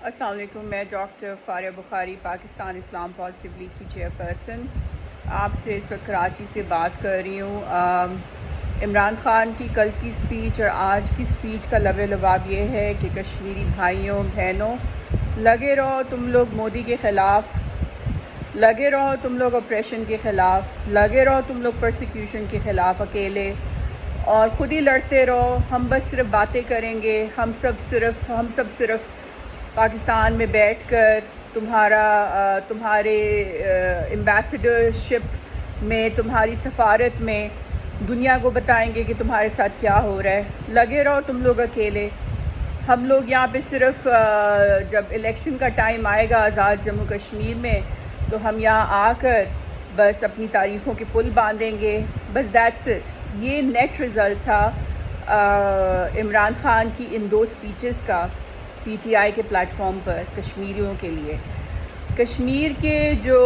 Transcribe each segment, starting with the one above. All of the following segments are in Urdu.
السلام علیکم. میں ڈاکٹر فاریہ بخاری، پاکستان اسلام پازیٹیو لیگ کی چیئرپرسن، آپ سے اس وقت کراچی سے بات کر رہی ہوں. عمران خان کی کل کی سپیچ اور آج کی سپیچ کا لب لباب یہ ہے کہ کشمیری بھائیوں بہنوں، لگے رہو تم لوگ مودی کے خلاف، لگے رہو تم لوگ اپریشن کے خلاف، لگے رہو تم لوگ پرسیکیوشن کے خلاف اکیلے، اور خود ہی لڑتے رہو. ہم بس صرف باتیں کریں گے. ہم سب صرف پاکستان میں بیٹھ کر تمہارے ایمبیسڈرشپ میں، تمہاری سفارت میں دنیا کو بتائیں گے کہ تمہارے ساتھ کیا ہو رہا ہے. لگے رہو تم لوگ اکیلے. ہم لوگ یہاں پہ صرف جب الیکشن کا ٹائم آئے گا آزاد جموں کشمیر میں، تو ہم یہاں آ کر بس اپنی تعریفوں کے پل باندھیں گے. بس دیٹس اٹ. یہ نیٹ رزلٹ تھا عمران خان کی ان دو سپیچز کا پی ٹی آئی کے پلیٹ فارم پر کشمیریوں کے لیے. کشمیر کے جو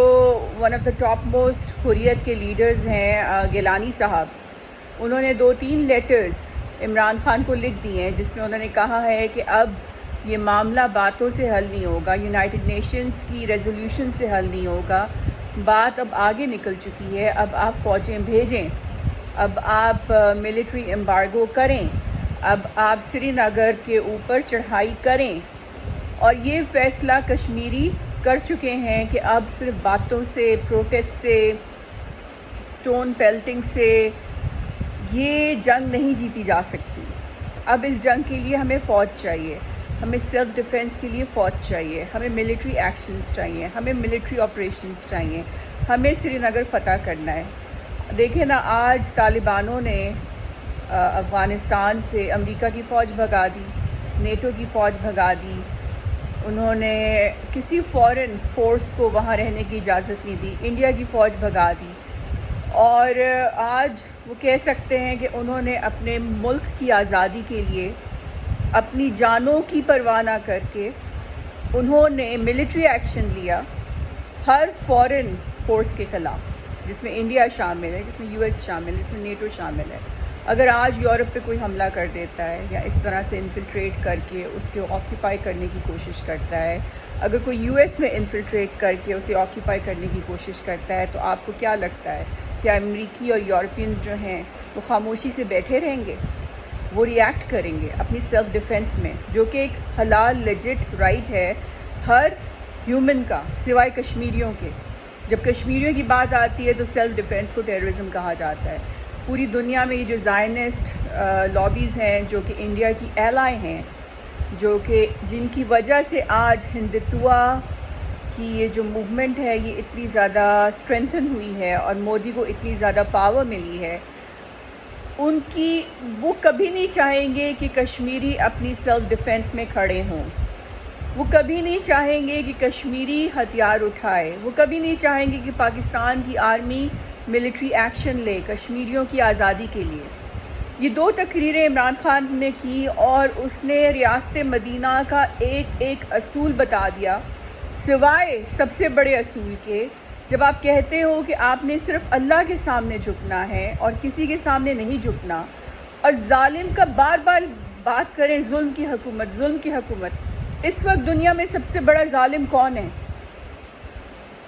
one of the top most Hurriyat کے لیڈرز ہیں گیلانی صاحب، انہوں نے 2-3 لیٹرز عمران خان کو لکھ دیے ہیں جس میں انہوں نے کہا ہے کہ اب یہ معاملہ باتوں سے حل نہیں ہوگا، یونائٹڈ نیشنز کی ریزولوشن سے حل نہیں ہوگا. بات اب آگے نکل چکی ہے. اب آپ فوجیں بھیجیں، اب آپ ملٹری ایمبارگو کریں، اب آپ سری نگر کے اوپر چڑھائی کریں. اور یہ فیصلہ کشمیری کر چکے ہیں کہ اب صرف باتوں سے، پروٹیسٹ سے، سٹون پیلٹنگ سے یہ جنگ نہیں جیتی جا سکتی. اب اس جنگ کے لیے ہمیں فوج چاہیے، ہمیں سیلف ڈیفنس کے لیے فوج چاہیے، ہمیں ملٹری ایکشنز چاہیے، ہمیں ملٹری آپریشنز چاہیے. ہمیں سری نگر فتح کرنا ہے. دیکھیں نا، آج طالبانوں نے افغانستان سے امریکہ کی فوج بھگا دی، نیٹو کی فوج بھگا دی. انہوں نے کسی فورن فورس کو وہاں رہنے کی اجازت نہیں دی. انڈیا کی فوج بھگا دی. اور آج وہ کہہ سکتے ہیں کہ انہوں نے اپنے ملک کی آزادی کے لیے اپنی جانوں کی پرواہ نہ کر کے انہوں نے ملٹری ایکشن لیا ہر فورن فورس کے خلاف، جس میں انڈیا شامل ہے، جس میں یو ایس شامل ہے، جس میں نیٹو شامل ہے. اگر آج یورپ پہ کوئی حملہ کر دیتا ہے یا اس طرح سے انفلٹریٹ کر کے اس کے آکیپائی کرنے کی کوشش کرتا ہے، اگر کوئی یو ایس میں انفلٹریٹ کر کے اسے آکیپائی کرنے کی کوشش کرتا ہے، تو آپ کو کیا لگتا ہے کہ امریکی اور یورپینز جو ہیں وہ خاموشی سے بیٹھے رہیں گے؟ وہ ری ایکٹ کریں گے اپنی سیلف ڈیفنس میں، جو کہ ایک حلال لیجٹ رائٹ ہے ہر ہیومن کا سوائے کشمیریوں کے. جب کشمیریوں کی بات آتی ہے تو سیلف ڈیفنس کو ٹیررزم کہا جاتا ہے. پوری دنیا میں یہ جو زائنسٹ لابیز ہیں، جو کہ انڈیا کی ایلائی ہیں، جو کہ جن کی وجہ سے آج ہندتوا کی یہ جو موومنٹ ہے یہ اتنی زیادہ اسٹرینتھن ہوئی ہے اور مودی کو اتنی زیادہ پاور ملی ہے، وہ کبھی نہیں چاہیں گے کہ کشمیری اپنی سیلف ڈیفنس میں کھڑے ہوں. وہ کبھی نہیں چاہیں گے کہ کشمیری ہتھیار اٹھائے. وہ کبھی نہیں چاہیں گے کہ پاکستان کی آرمی ملٹری ایکشن لے کشمیریوں کی آزادی کے لیے. یہ 2 تقریریں عمران خان نے کی اور اس نے ریاست مدینہ کا ایک اصول بتا دیا، سوائے سب سے بڑے اصول کے. جب آپ کہتے ہو کہ آپ نے صرف اللہ کے سامنے جھکنا ہے اور کسی کے سامنے نہیں جھکنا، اور ظالم کا بار بار بات کریں ظلم کی حکومت. اس وقت دنیا میں سب سے بڑا ظالم کون ہے؟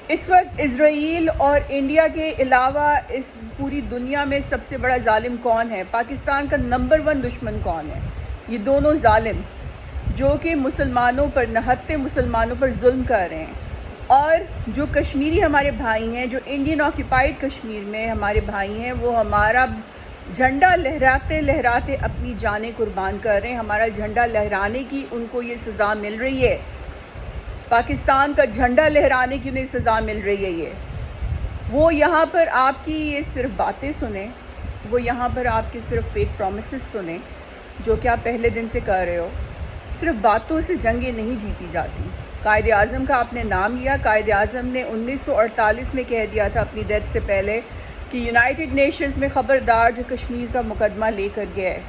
اس وقت اسرائیل اور انڈیا کے علاوہ اس پوری دنیا میں سب سے بڑا ظالم کون ہے؟ پاکستان کا نمبر 1 دشمن کون ہے؟ یہ دونوں ظالم جو کہ مسلمانوں پر، نہتے مسلمانوں پر ظلم کر رہے ہیں. اور جو کشمیری ہمارے بھائی ہیں، جو انڈین آکیپائڈ کشمیر میں ہمارے بھائی ہیں، وہ ہمارا جھنڈا لہراتے لہراتے اپنی جانیں قربان کر رہے ہیں. ہمارا جھنڈا لہرانے کی ان کو یہ سزا مل رہی ہے. پاکستان کا جھنڈا لہرانے کی انہیں سزا مل رہی ہے. وہ یہاں پر آپ کی یہ صرف باتیں سنیں، وہ یہاں پر آپ کے صرف فیک پرومسز سنیں جو کہ آپ پہلے دن سے کر رہے ہو. صرف باتوں سے جنگیں نہیں جیتی جاتی. قائد اعظم کا آپ نے نام لیا. قائد اعظم نے 1948 میں کہہ دیا تھا اپنی ڈیتھ سے پہلے کہ یونائٹڈ نیشنز میں خبردار جو کشمیر کا مقدمہ لے کر گیا ہے.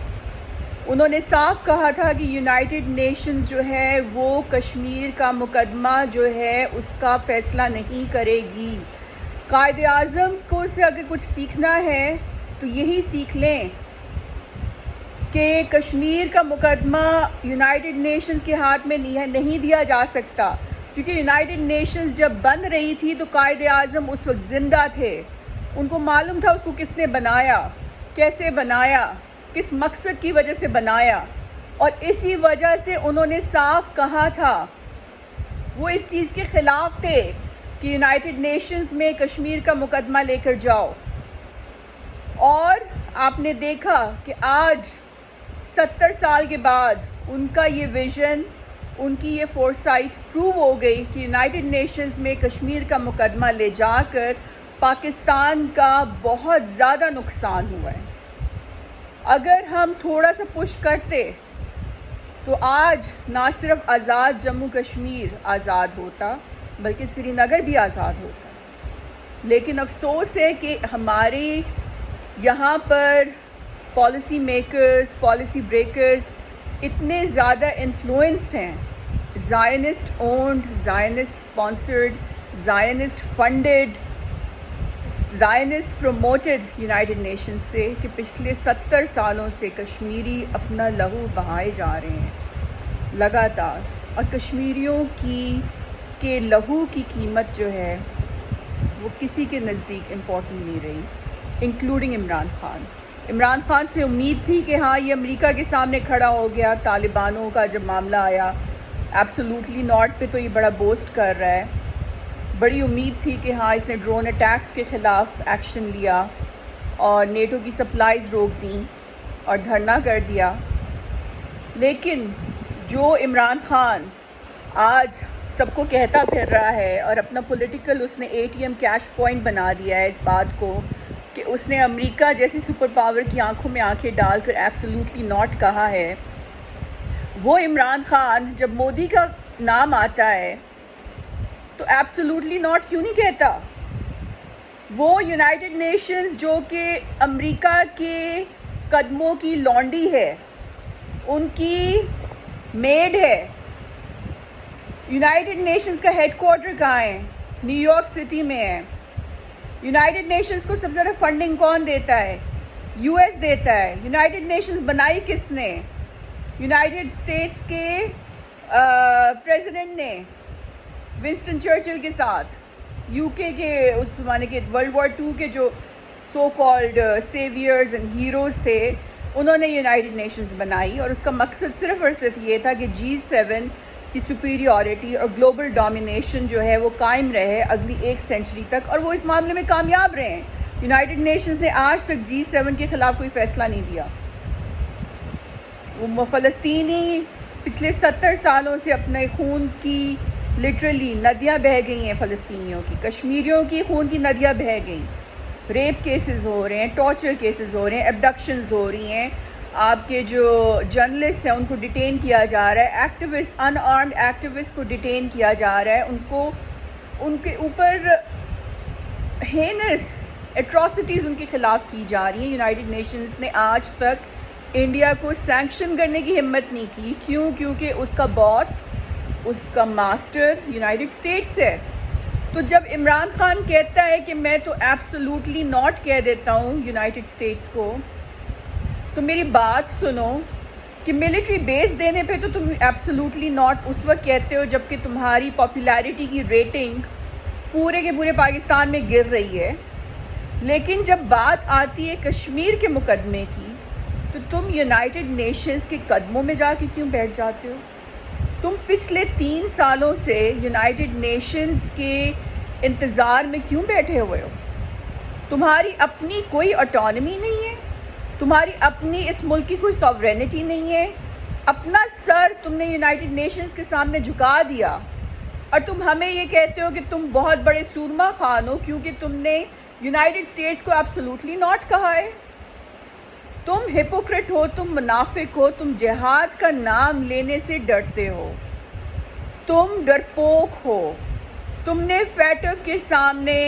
انہوں نے صاف کہا تھا کہ یونائٹڈ نیشنز جو ہے وہ کشمیر کا مقدمہ جو ہے اس کا فیصلہ نہیں کرے گی. قائد اعظم کو سے اگر کچھ سیکھنا ہے تو یہی سیکھ لیں. کہ کشمیر کا مقدمہ یونائٹڈ نیشنز کے ہاتھ میں نہیں دیا جا سکتا، کیونکہ یونائٹڈ نیشنز جب بن رہی تھی تو قائد اعظم اس وقت زندہ تھے، ان کو معلوم تھا اس کو کس نے بنایا، کیسے بنایا، کس مقصد کی وجہ سے بنایا، اور اسی وجہ سے انہوں نے صاف کہا تھا، وہ اس چیز کے خلاف تھے کہ یونائٹڈ نیشنز میں کشمیر کا مقدمہ لے کر جاؤ۔ اور آپ نے دیکھا کہ آج 70 سال کے بعد ان کا یہ ویژن، ان کی یہ فورسائٹ پروو ہو گئی کہ یونائٹڈ نیشنز میں کشمیر کا مقدمہ لے جا کر پاکستان کا بہت زیادہ نقصان ہوا ہے۔ اگر ہم تھوڑا سا پش کرتے تو آج نہ صرف آزاد جموں کشمیر آزاد ہوتا بلکہ سری نگر بھی آزاد ہوتا، لیکن افسوس ہے کہ ہمارے یہاں پر پالیسی میکرز، پالیسی بریکرز اتنے زیادہ انفلوئنسڈ ہیں، زائنسٹ owned, زائنسٹ sponsored, زائنسٹ funded, زائنسٹ promoted United nations سے، کہ پچھلے 70 سالوں سے کشمیری اپنا لہو بہائے جا رہے ہیں لگاتار، اور کشمیریوں کے لہو کی قیمت جو ہے وہ کسی کے نزدیک امپورٹنٹ نہیں رہی، انکلوڈنگ عمران خان سے امید تھی کہ ہاں یہ امریکہ کے سامنے کھڑا ہو گیا، طالبانوں کا جب معاملہ آیا ایبسولوٹلی ناٹ پہ تو یہ بڑا بوسٹ کر رہا ہے، بڑی امید تھی کہ ہاں اس نے ڈرون اٹیکس کے خلاف ایکشن لیا اور نیٹو کی سپلائز روک دیں اور دھرنا کر دیا، لیکن جو عمران خان آج سب کو کہتا پھر رہا ہے اور اپنا پولیٹیکل اس نے ATM کیش پوائنٹ بنا دیا ہے اس بات کو کہ اس نے امریکہ جیسی سپر پاور کی آنکھوں میں آنکھیں ڈال کر ایبسولوٹلی ناٹ کہا ہے، وہ عمران خان جب مودی کا نام آتا ہے تو ایبسولوٹلی ناٹ کیوں نہیں کہتا؟ وہ یونائٹڈ نیشنز جو کہ امریکہ کے قدموں کی لونڈی ہے، ان کی میڈ ہے، یونائٹڈ نیشنز کا ہیڈ کوارٹر کہاں ہے؟ نیو یارک سٹی میں ہے۔ یونائٹڈ نیشنز کو سب سے زیادہ فنڈنگ کون دیتا ہے؟ US دیتا ہے۔ یونائٹڈ نیشنز بنائی کس نے؟ یونائٹڈ اسٹیٹس کے پریزیڈنٹ نے ونسٹن چرچل کے ساتھ، UK کے اس زمانے کے ورلڈ وار 2 کے جو سو کالڈ سیویئرز اینڈ ہیروز تھے، انہوں نے یونائٹڈ نیشنز بنائی، اور اس کا مقصد صرف اور صرف یہ تھا کہ G7 کی سپیریورٹی اور گلوبل ڈومینیشن جو ہے وہ قائم رہے اگلی 1 سینچری تک، اور وہ اس معاملے میں کامیاب رہے ہیں۔ یونائٹڈ نیشنز نے آج تک G7 کے خلاف کوئی فیصلہ نہیں دیا۔ وہ فلسطینی پچھلے 70 سالوں سے اپنے خون کی لٹرلی ندیاں بہہ گئی ہیں، فلسطینیوں کی، کشمیریوں کی خون کی ندیاں بہہ گئیں، ریپ کیسز ہو رہے ہیں، ٹارچر کیسز ہو رہے ہیں، ایبڈکشنز ہو رہی ہیں، آپ کے جو جرنلسٹ ہیں ان کو ڈیٹین کیا جا رہا ہے، ایکٹیوسٹ، ان آرمڈ ایکٹیوسٹ کو ڈیٹین کیا جا رہا ہے، ان کے اوپر ہینس ایٹراسٹیز ان کے خلاف کی جا رہی ہیں۔ یونائٹڈ نیشنز نے آج تک انڈیا کو سینکشن کرنے کی ہمت نہیں کی، کیونکہ اس کا باس، اس کا ماسٹر یونائٹڈ اسٹیٹس ہے۔ تو جب عمران خان کہتا ہے کہ میں تو ایبسولوٹلی ناٹ کہہ دیتا ہوں یونائٹڈ اسٹیٹس کو، تو میری بات سنو کہ ملٹری بیس دینے پہ تو تم ایبسولوٹلی ناٹ اس وقت کہتے ہو جب کہ تمہاری پاپولیرٹی کی ریٹنگ پورے کے پورے پاکستان میں گر رہی ہے، لیکن جب بات آتی ہے کشمیر کے مقدمے کی تو تم یونائٹڈ نیشنز کے قدموں میں جا کے کیوں بیٹھ جاتے ہو؟ تم پچھلے 3 سالوں سے یونائٹڈ نیشنز کے انتظار میں کیوں بیٹھے ہوئے ہو؟ تمہاری اپنی کوئی آٹونمی نہیں ہے، تمہاری اپنی اس ملک کی کوئی ساورینٹی نہیں ہے، اپنا سر تم نے یونائٹڈ نیشنز کے سامنے جھکا دیا، اور تم ہمیں یہ کہتے ہو کہ تم بہت بڑے سورما خان ہو کیونکہ تم نے یونائٹڈ اسٹیٹس کو ایبسولوٹلی ناٹ کہا ہے۔ تم ہپوکریٹ ہو، تم منافق ہو، تم جہاد کا نام لینے سے ڈرتے ہو، تم ڈرپوک ہو۔ تم نے فیٹف کے سامنے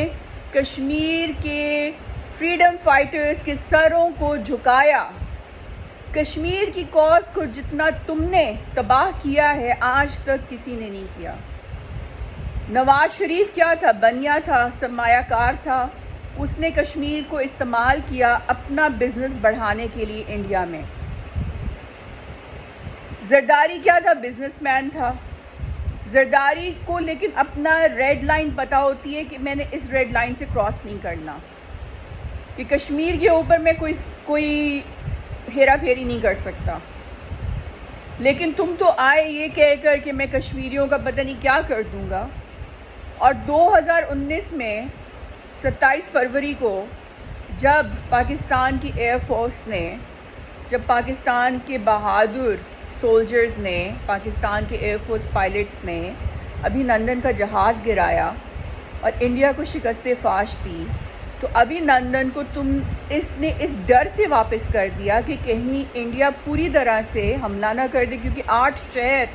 کشمیر کے فریڈم فائٹرز کے سروں کو جھکایا۔ کشمیر کی کاز کو جتنا تم نے تباہ کیا ہے آج تک کسی نے نہیں کیا۔ نواز شریف کیا تھا؟ بنیا تھا، سرمایہ کار تھا، اس نے کشمیر کو استعمال کیا اپنا بزنس بڑھانے کے لیے انڈیا میں۔ زرداری کیا تھا؟ بزنس مین تھا. زرداری کو لیکن اپنا ریڈ لائن پتہ ہوتی ہے کہ میں نے اس ریڈ لائن سے کراس نہیں کرنا، کہ کشمیر کے اوپر میں کوئی ہیرا پھیری نہیں کر سکتا. لیکن تم تو آئے یہ کہہ کر کہ میں کشمیریوں کا پتہ نہیں کیا کر دوں گا. اور 2019 میں 27 فروری کو جب پاکستان کی ایئر فورس نے، جب پاکستان کے بہادر سولجرز نے، پاکستان کے ایئر فورس پائلٹس نے ابھی نندن کا جہاز گرایا اور انڈیا کو شکست فاش دی، تو ابھی نندن کو اس نے اس ڈر سے واپس کر دیا کہ کہیں انڈیا پوری طرح سے حملہ نہ کر دے، کیونکہ 8 شہر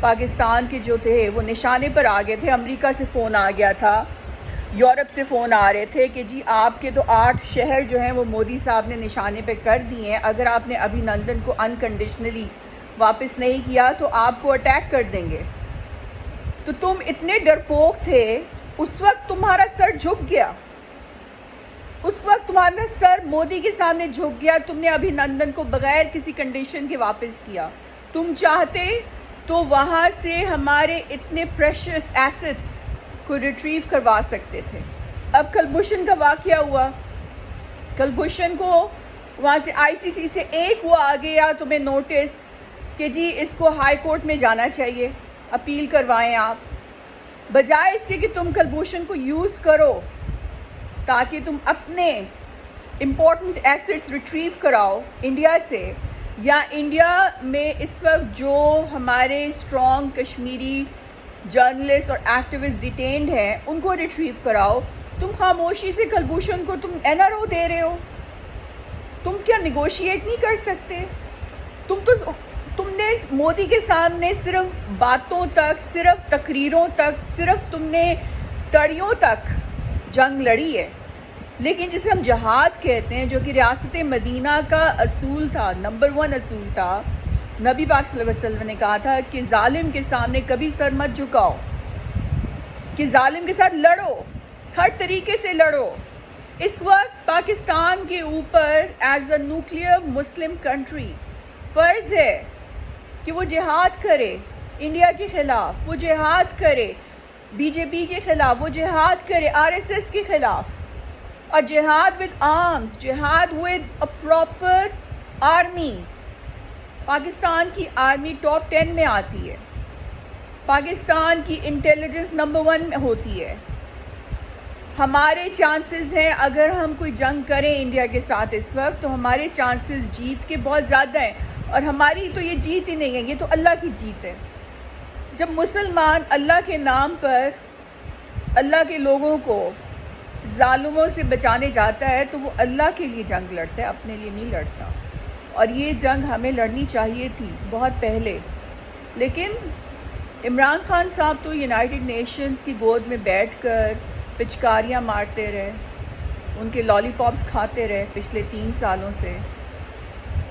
پاکستان کے جو تھے وہ نشانے پر آ گئے تھے. امریکہ سے فون آ گیا تھا، یورپ سے فون آ رہے تھے کہ جی آپ کے تو 8 شہر جو ہیں وہ مودی صاحب نے نشانے پہ کر دیے ہیں، اگر آپ نے ابھی نندن کو انکنڈیشنلی واپس نہیں کیا تو آپ کو اٹیک کر دیں گے. تو تم اتنے ڈرپوک تھے، اس وقت تمہارا سر جھک گیا، اس وقت تمہارا سر مودی کے سامنے جھک گیا. تم نے ابھی نندن کو بغیر کسی کنڈیشن کے واپس کیا. تم چاہتے تو وہاں سے ہمارے اتنے پریشیس ایسٹس کو ریٹریو کروا سکتے تھے. اب کلبھوشن کا واقعہ ہوا، کلبھوشن کو وہاں سے ICC سے ایک وہ آ گیا تمہیں نوٹس کہ جی اس کو ہائی کورٹ میں جانا چاہیے، اپیل کروائیں آپ. بجائے اس کے کہ تم کلبھوشن کو یوز کرو تاکہ تم اپنے امپورٹنٹ ایسٹس ریٹریو کراؤ انڈیا سے، یا انڈیا میں اس وقت جو ہمارے اسٹرانگ کشمیری جرنلسٹ اور ایکٹیوسٹ ڈیٹینڈ ہیں ان کو ریٹریو کراؤ، تم خاموشی سے کلبھوشن کو تم NRO دے رہے ہو. تم کیا نیگوشیٹ نہیں کر سکتے؟ تم نے مودی کے سامنے صرف باتوں تک، صرف تقریروں تک، صرف تم نے تڑیوں تک جنگ لڑی ہے. لیکن جسے ہم جہاد کہتے ہیں، جو کہ ریاست مدینہ کا اصول تھا، نمبر 1 اصول تھا، نبی پاک صلی اللہ علیہ وسلم نے کہا تھا کہ ظالم کے سامنے کبھی سر مت جھکاؤ، کہ ظالم کے ساتھ لڑو، ہر طریقے سے لڑو. اس وقت پاکستان کے اوپر as a nuclear Muslim country فرض ہے کہ وہ جہاد کرے انڈیا کے خلاف، وہ جہاد کرے BJP کے خلاف، وہ جہاد کرے RSS کے خلاف، اور جہاد ود آرمز، جہاد with a proper army. Pakistan کی آرمی ٹاپ 10 میں آتی ہے، پاکستان کی انٹیلیجنس نمبر 1 میں ہوتی ہے. ہمارے چانسز ہیں اگر ہم کوئی جنگ کریں انڈیا کے ساتھ اس وقت تو ہمارے چانسز جیت کے بہت زیادہ ہیں. اور ہماری تو یہ جیت ہی نہیں ہے، یہ تو اللہ کی جیت ہے. جب مسلمان اللہ کے نام پر اللہ کے لوگوں کو ظالموں سے بچانے جاتا ہے تو وہ اللہ کے لیے جنگ لڑتا ہے، اپنے لیے نہیں لڑتا. اور یہ جنگ ہمیں لڑنی چاہیے تھی بہت پہلے. لیکن عمران خان صاحب تو یونائٹڈ نیشنز کی گود میں بیٹھ کر پچکاریاں مارتے رہے، ان کے لالی پاپس کھاتے رہے پچھلے 3 سالوں سے.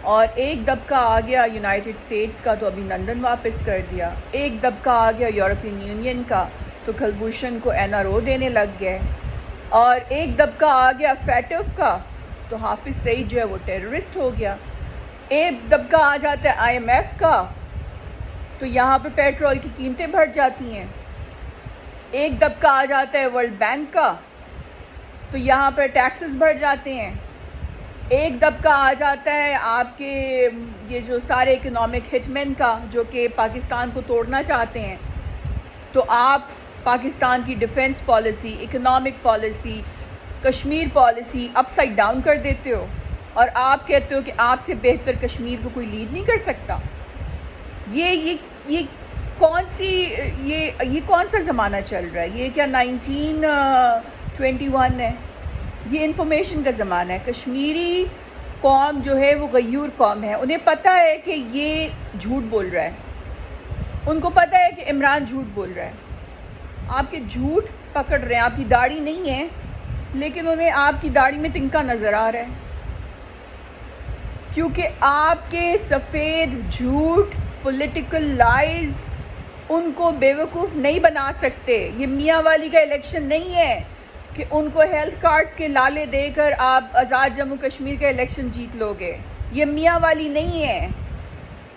اور ایک دبکہ آ گیا یونائٹڈ اسٹیٹس کا تو ابھی نندن واپس کر دیا، ایک دبکہ آ گیا یورپین یونین کا تو کلبھوشن کو NRO دینے لگ گئے، اور ایک دبکہ آ گیا FATF کا تو حافظ سعید جو ہے وہ ٹیررسٹ ہو گیا. ایک دبکہ آ جاتا ہے IMF کا تو یہاں پہ پیٹرول کی قیمتیں بڑھ جاتی ہیں. ایک دبکہ آ جاتا ہے ورلڈ بینک کا تو یہاں پر ٹیکسز بڑھ جاتے ہیں. ایک دبکہ آ جاتا ہے آپ کے یہ جو سارے اکنامک ہٹ مین کا جو کہ پاکستان کو توڑنا چاہتے ہیں، تو آپ پاکستان کی defence policy, economic policy, Kashmir policy upside down کر دیتے ہو، اور آپ کہتے ہو کہ آپ سے بہتر کشمیر کو کوئی لیڈ نہیں کر سکتا. یہ کون سا زمانہ چل رہا ہے؟ یہ کیا 1921 ہے؟ یہ انفارمیشن کا زمانہ ہے. کشمیری قوم جو ہے وہ غیور قوم ہے، انہیں پتہ ہے کہ یہ جھوٹ بول رہا ہے، ان کو پتہ ہے کہ عمران جھوٹ بول رہا ہے. آپ کے جھوٹ پکڑ رہے ہیں، آپ کی داڑھی نہیں ہے لیکن انہیں آپ کی داڑھی میں تنکا نظر آ رہا ہے، کیونکہ آپ کے سفید جھوٹ پولیٹیکل لائز ان کو بیوقوف نہیں بنا سکتے. یہ میاں والی کا الیکشن نہیں ہے کہ ان کو ہیلتھ کارڈز کے لالے دے کر آپ آزاد جموں کشمیر کا الیکشن جیت لو گے. یہ میاں والی نہیں ہے.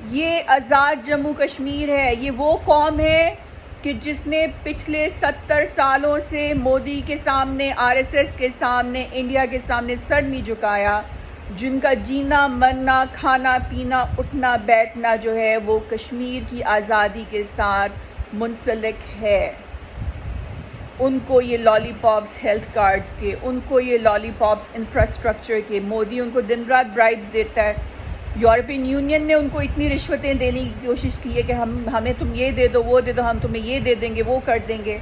یہ آزاد جموں کشمیر ہے. یہ وہ قوم ہے کہ جس نے پچھلے 70 سالوں سے مودی کے سامنے، RSS کے سامنے، انڈیا کے سامنے سر نہیں جھکایا، جن کا جینا مرنا، کھانا پینا، اٹھنا بیٹھنا جو ہے وہ کشمیر کی آزادی کے ساتھ منسلک ہے. ان کو یہ لالی پاپس ہیلتھ کارڈز کے، ان کو یہ لالی پاپس انفراسٹرکچر کے، مودی ان کو دن رات برائٹس دیتا ہے. یورپین یونین نے ان کو اتنی رشوتیں دینے کی کوشش کی ہے کہ ہمیں تم یہ دے دو، وہ دے دو، ہم تمہیں یہ دے دیں گے، وہ کر دیں گے.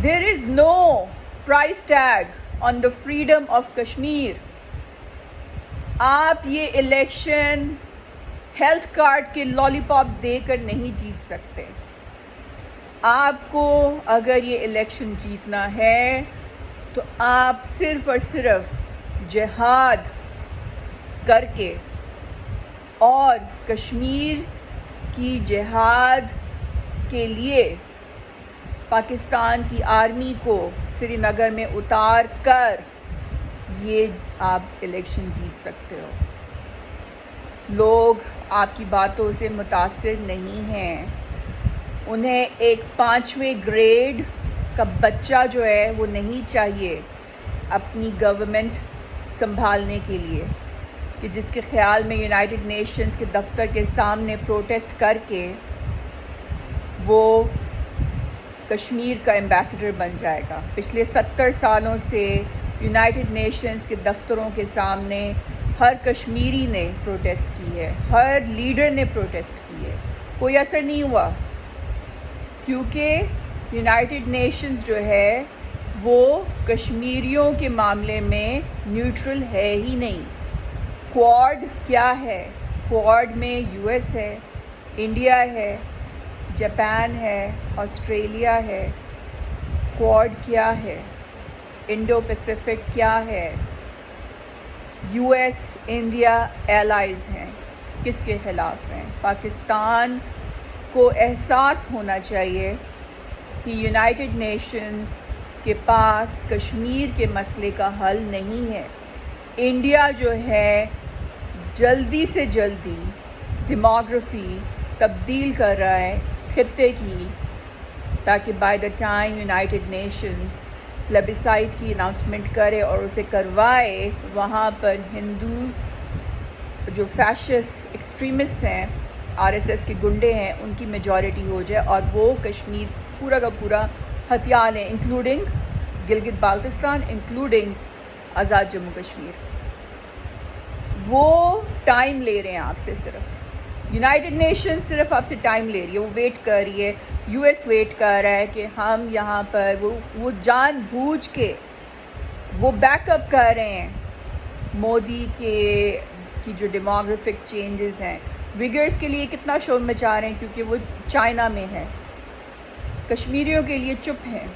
There is no price tag on the freedom of Kashmir. آپ یہ الیکشن ہیلتھ کارڈ کے لالی پاپس دے کر نہیں جیت سکتے. آپ کو اگر یہ الیکشن جیتنا ہے تو آپ صرف اور صرف جہاد کر کے اور کشمیر کی جہاد کے لیے پاکستان کی آرمی کو سری نگر میں اتار کر یہ آپ الیکشن جیت سکتے ہو. لوگ آپ کی باتوں سے متاثر نہیں ہیں. انہیں ایک 5ویں گریڈ کا بچہ جو ہے وہ نہیں چاہیے اپنی گورنمنٹ سنبھالنے کے لیے، کہ جس کے خیال میں یونائٹڈ نیشنز کے دفتر کے سامنے پروٹیسٹ کر کے وہ کشمیر کا ایمبیسڈر بن جائے گا. پچھلے 70 سالوں سے یونائٹڈ نیشنز کے دفتروں کے سامنے ہر کشمیری نے پروٹیسٹ کی ہے، ہر لیڈر نے پروٹیسٹ کی ہے، کوئی اثر نہیں ہوا، کیونکہ یونائٹڈ نیشنز جو ہے وہ کشمیریوں کے معاملے میں نیوٹرل ہے ہی نہیں. کوڈ کیا ہے؟ کوڈ میں US ہے، انڈیا ہے، جاپان ہے، آسٹریلیا ہے. کوڈ کیا ہے؟ انڈو پیسیفک کیا ہے؟ US انڈیا ایلائز ہیں. کس کے خلاف ہیں؟ پاکستان کو احساس ہونا چاہیے کہ یونائٹڈ نیشنز کے پاس کشمیر کے مسئلے کا حل نہیں ہے. انڈیا جو ہے جلدی سے جلدی ڈیموگرافی تبدیل کر رہا ہے خطے کی، تاکہ by the time United Nations plebiscite کی اناؤنسمنٹ کرے اور اسے کروائے، وہاں پر ہندوز جو فیشسٹ ایکسٹریمسٹ ہیں، RSS کے گنڈے ہیں، ان کی میجورٹی ہو جائے اور وہ کشمیر پورا کا پورا ہتھیار لیں، انکلوڈنگ گلگت بالتستان، انکلوڈنگ آزاد جموں کشمیر. وہ ٹائم لے رہے ہیں آپ سے، صرف یونائٹڈ نیشن صرف آپ سے ٹائم لے رہی ہے، وہ ویٹ کر رہی ہے. US ویٹ کر رہا ہے کہ ہم یہاں پر وہ جان بوجھ کے وہ بیک اپ کر رہے ہیں مودی کی جو ڈیموگرافک چینجز ہیں. ویگرز کے لیے کتنا شور مچا رہے ہیں کیونکہ وہ چائنا میں ہے. کشمیریوں کے لیے چپ ہیں،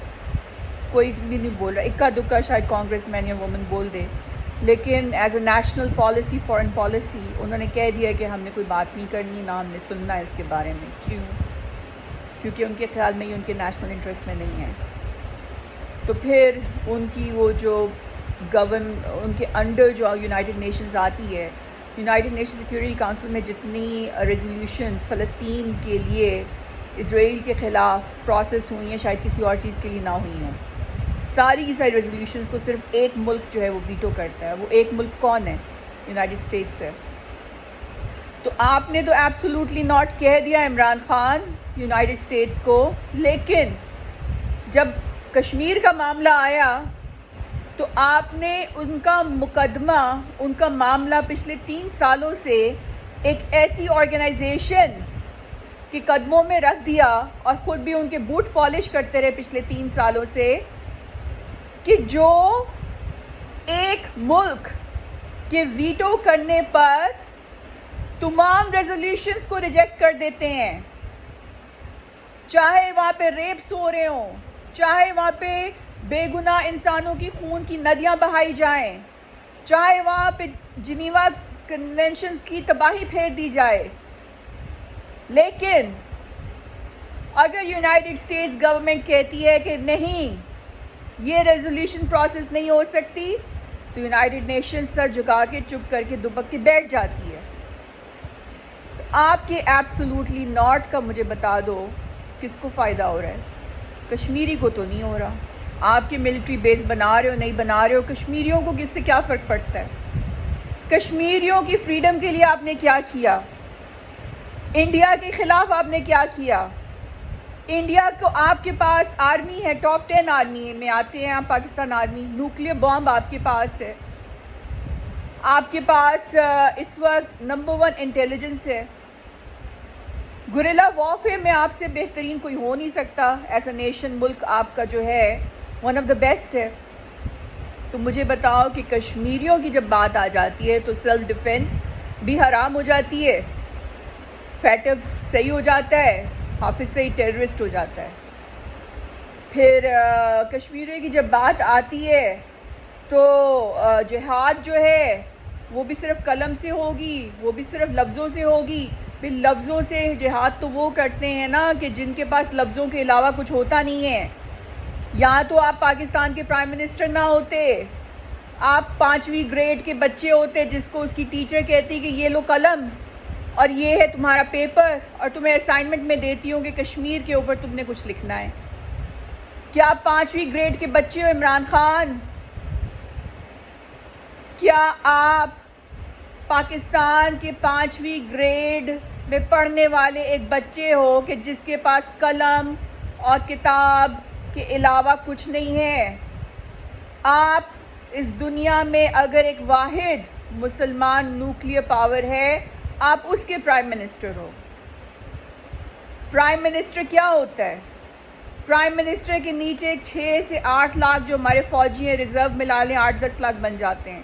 کوئی بھی نہیں بول رہا. اکا دکا شاید کانگریس مین یا وومن بول دے، لیکن as a national policy, foreign policy, انہوں نے کہہ دیا کہ ہم نے کوئی بات نہیں کرنی، نہ ہم نے سننا ہے اس کے بارے میں. کیوں؟ کیونکہ ان کے خیال میں یہ ان کے نیشنل انٹرسٹ میں نہیں ہے. تو پھر ان کی وہ جو ان کے انڈر جو یونائٹڈ نیشنز آتی ہے، یونائٹڈ نیشن سیکورٹی کونسل میں جتنی ریزولوشنز فلسطین کے لیے اسرائیل کے خلاف پروسیس ہوئی ہیں، شاید کسی اور چیز کے لیے نہ ہوئی ہوں. ساری کی ساری ریزولوشنز کو صرف ایک ملک جو ہے وہ ویٹو کرتا ہے. وہ ایک ملک کون ہے؟ یونائٹڈ اسٹیٹس ہے. تو آپ نے تو ایبسولوٹلی ناٹ کہہ دیا عمران خان یونائٹڈ اسٹیٹس کو، لیکن جب کشمیر کا معاملہ آیا تو آپ نے ان کا مقدمہ، ان کا معاملہ پچھلے 3 سالوں سے ایک ایسی آرگنائزیشن کے قدموں میں رکھ دیا، اور خود بھی ان کے بوٹ پالش کرتے رہے پچھلے 3 سالوں سے، کہ جو ایک ملک کے ویٹو کرنے پر تمام ریزولوشنز کو ریجیکٹ کر دیتے ہیں، چاہے وہاں پہ ریپس ہو رہے ہوں، چاہے وہاں پہ بے گناہ انسانوں کی خون کی ندیاں بہائی جائیں، چاہے وہاں پہ جنیوا کنونشنز کی تباہی پھیر دی جائے. لیکن اگر یونائٹڈ اسٹیٹس گورنمنٹ کہتی ہے کہ نہیں، یہ ریزولوشن پروسیس نہیں ہو سکتی، تو یونائٹڈ نیشن سر جھکا کے چپ کر کے دبک کے بیٹھ جاتی ہے. آپ کے ایبسولوٹلی ناٹ کا مجھے بتا دو کس کو فائدہ ہو رہا ہے؟ کشمیری کو تو نہیں ہو رہا. آپ کے ملٹری بیس بنا رہے ہو نہیں بنا رہے ہو، کشمیریوں کو کس سے کیا فرق پڑتا ہے؟ کشمیریوں کی فریڈم کے لیے آپ نے کیا کیا؟ انڈیا کے خلاف آپ نے کیا کیا؟ انڈیا کو آپ کے پاس آرمی ہے، ٹاپ 10 آرمی میں آتے ہیں آپ پاکستان آرمی. نیوکلیر بام آپ کے پاس ہے، آپ کے پاس اس وقت نمبر 1 انٹیلیجنس ہے. گوریلا وارفیئر میں آپ سے بہترین کوئی ہو نہیں سکتا. ایز اے نیشن ملک آپ کا جو ہے ون آف دا بیسٹ ہے. تو مجھے بتاؤ کہ کشمیریوں کی جب بات آ جاتی ہے تو سیلف ڈیفنس بھی حرام ہو جاتی ہے، فیٹو صحیح ہو جاتا ہے، حافظ صحیح ٹیررسٹ ہو جاتا ہے. پھر کشمیریوں کی جب بات آتی ہے تو جہاد جو ہے وہ بھی صرف قلم سے ہوگی، وہ بھی صرف لفظوں سے ہوگی. پھر لفظوں سے جہاد تو وہ کرتے ہیں نا کہ جن کے پاس لفظوں کے علاوہ کچھ ہوتا نہیں ہے. یا تو آپ پاکستان کے پرائم منسٹر نہ ہوتے، آپ 5ویں گریڈ کے بچے ہوتے جس کو اس کی ٹیچر کہتی کہ یہ لو قلم اور یہ ہے تمہارا پیپر، اور تمہیں اسائنمنٹ میں دیتی ہوں کہ کشمیر کے اوپر تم نے کچھ لکھنا ہے. کیا آپ 5ویں گریڈ کے بچے ہو عمران خان؟ کیا آپ پاکستان کے 5ویں گریڈ میں پڑھنے والے ایک بچے ہو کہ جس کے پاس قلم اور کتاب کے علاوہ کچھ نہیں ہے؟ آپ اس دنیا میں اگر ایک واحد مسلمان نیوکلیر پاور ہے، آپ اس کے پرائم منسٹر ہو. پرائم منسٹر کیا ہوتا ہے؟ پرائم منسٹر کے نیچے 6 سے 8 لاکھ جو ہمارے فوجی ہیں، ریزرو ملا لیں 8-10 لاکھ بن جاتے ہیں.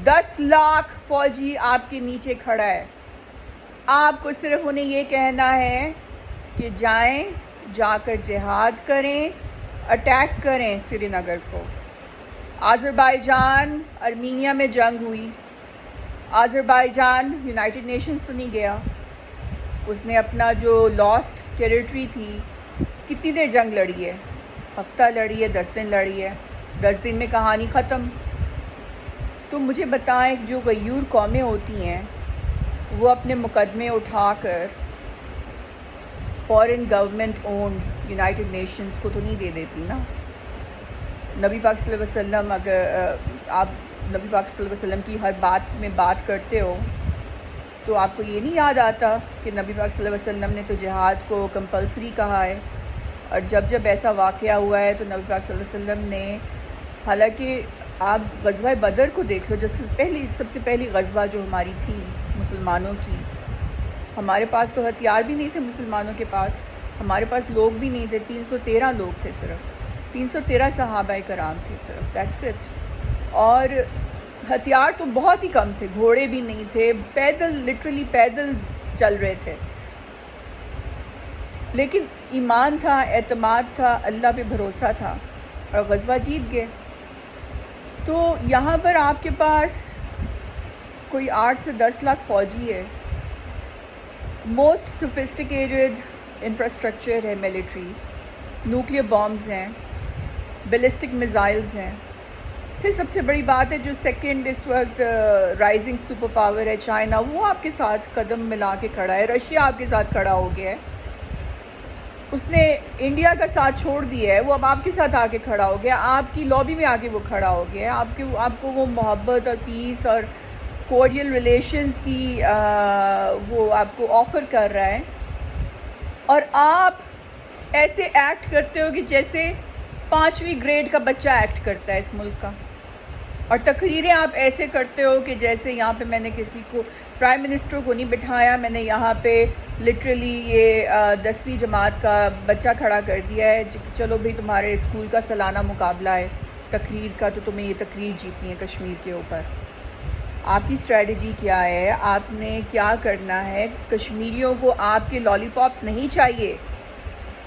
10 لاکھ فوجی آپ کے نیچے کھڑا ہے. آپ کو صرف انہیں یہ کہنا ہے کہ جائیں، جا کر جہاد کریں، اٹیک کریں سری نگر کو. آذربائیجان ارمینیا میں جنگ ہوئی، آذربائیجان یونائٹڈ نیشنز تو نہیں گیا. اس نے اپنا جو لاسٹ ٹیریٹری تھی، کتنی دیر جنگ لڑی ہے؟ ہفتہ لڑی ہے، 10 دن لڑی ہے. 10 دن میں کہانی ختم. تو مجھے بتائیں جو غیور قومیں ہوتی ہیں وہ اپنے مقدمے اٹھا کر فورن گورنمنٹ اونڈ یونائٹڈ نیشنز کو تو نہیں دے دیتی نا. نبی پاک صلی اللہ علیہ وسلم، اگر آپ نبی پاک صلی اللہ علیہ وسلم کی ہر بات میں بات کرتے ہو تو آپ کو یہ نہیں یاد آتا کہ نبی پاک صلی اللہ علیہ وسلم نے تو جہاد کو کمپلسری کہا ہے، اور جب جب ایسا واقعہ ہوا ہے تو نبی پاک صلی اللہ علیہ وسلم نے، حالانکہ آپ غزوہ بدر کو دیکھ لو، سب سے پہلی غزوہ جو ہماری تھی مسلمانوں کی، ہمارے پاس تو ہتھیار بھی نہیں تھے مسلمانوں کے پاس، ہمارے پاس لوگ بھی نہیں تھے. 313 لوگ تھے، صرف 313 صحابہ کرام تھے صرف، دیٹس اٹ. اور ہتھیار تو بہت ہی کم تھے، گھوڑے بھی نہیں تھے، پیدل، لٹرلی پیدل چل رہے تھے. لیکن ایمان تھا، اعتماد تھا، اللہ پہ بھروسہ تھا، اور غزوہ جیت گئے. تو یہاں پر آپ کے پاس کوئی 8 سے 10 لاکھ فوجی ہے، موسٹ سوفسٹیکیٹڈ انفراسٹرکچر ہے ملٹری، نیوکلیر بامز ہیں، بیلسٹک میزائلز ہیں. پھر سب سے بڑی بات ہے جو سیکنڈ اس وقت رائزنگ سپر پاور ہے چائنا، وہ آپ کے ساتھ قدم ملا کے کھڑا ہے. رشیا آپ کے ساتھ کھڑا ہو گیا ہے، اس نے انڈیا کا ساتھ چھوڑ دیا ہے، وہ اب آپ کے ساتھ آ کے کھڑا ہو گیا، آپ کی لابی میں آ کے وہ کھڑا ہو گیا ہے. آپ کو وہ محبت اور پیس اور کوریل ریلیشنز کی وہ آپ کو آفر کر رہا ہے، اور آپ ایسے ایکٹ کرتے ہو کہ جیسے 5ویں گریڈ کا بچہ ایکٹ کرتا ہے اس ملک کا. اور تقریریں آپ ایسے کرتے ہو کہ جیسے یہاں پہ میں نے کسی کو، پرائم منسٹر کو نہیں بٹھایا، میں نے یہاں پہ لٹرلی یہ 10ویں جماعت کا بچہ کھڑا کر دیا ہے کہ چلو بھئی تمہارے اسکول کا سالانہ مقابلہ ہے تقریر کا، تو تمہیں یہ تقریر جیتنی ہے کشمیر کے اوپر. آپ کی اسٹریٹجی کیا ہے؟ آپ نے کیا کرنا ہے؟ کشمیریوں کو آپ کے لالی پاپس نہیں چاہیے.